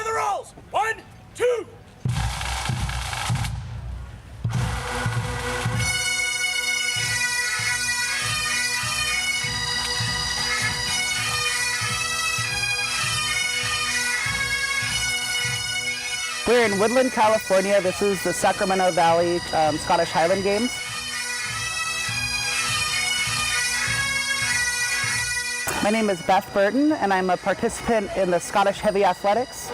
the rolls. 1, 2. We're in Woodland, California. This is the Sacramento Valley Scottish Highland Games. My name is Beth Burton, and I'm a participant in the Scottish Heavy Athletics.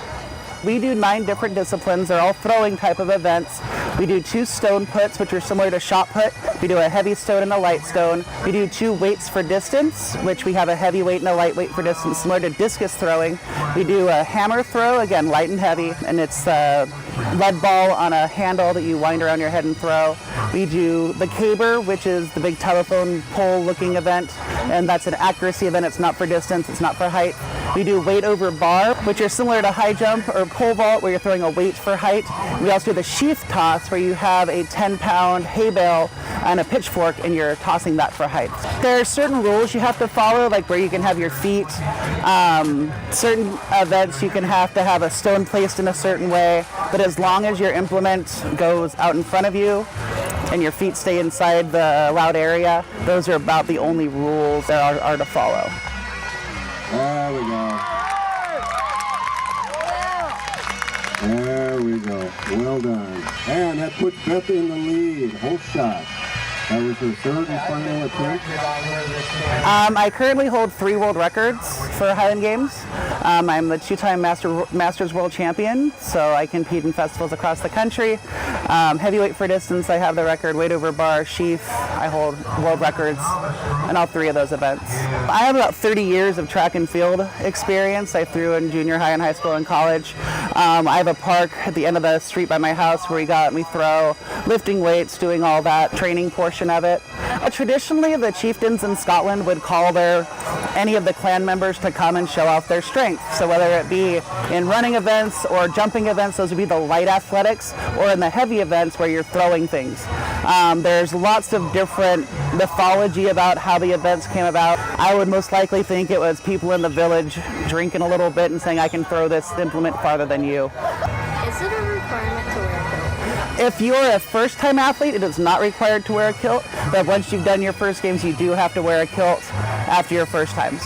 We do 9 different disciplines. They're all throwing type of events. We do 2 stone puts, which are similar to shot put. We do a heavy stone and a light stone. We do 2 weights for distance, which we have a heavy weight and a light weight for distance, similar to discus throwing. We do a hammer throw, again, light and heavy, and it's a lead ball on a handle that you wind around your head and throw. We do the caber, which is the big telephone pole looking event, and that's an accuracy event. It's not for distance, it's not for height. We do weight over bar, which are similar to high jump or pole vault, where you're throwing a weight for height. We also do the sheath toss, where you have a 10-pound hay bale and a pitchfork, and you're tossing that for height. There are certain rules you have to follow, like where you can have your feet. Certain events you can have to have a stone placed in a certain way, but as long as your implement goes out in front of you and your feet stay inside the allowed area, those are about the only rules there are to follow. There we go. There we go. Well done. And that puts Beth in the lead. Whole shot. That was her third and final attempt. I currently hold 3 world records for Highland Games. I'm the 2-time Masters World Champion, so I compete in festivals across the country. Heavyweight for distance, I have the record. Weight over bar, sheath, I hold world records in all 3 of those events. I have about 30 years of track and field experience. I threw in junior high and high school and college. I have a park at the end of the street by my house where we throw, lifting weights, doing all that training portion of it. Traditionally, the chieftains in Scotland would call any of the clan members to come and show off their strength. So whether it be in running events or jumping events, those would be the light athletics, or in the heavy events where you're throwing things. There's lots of different mythology about how the events came about. I would most likely think it was people in the village drinking a little bit and saying, I can throw this implement farther than you. Is it a requirement to wear a kilt? If you're a first-time athlete, it is not required to wear a kilt, but once you've done your first games, you do have to wear a kilt after your first times.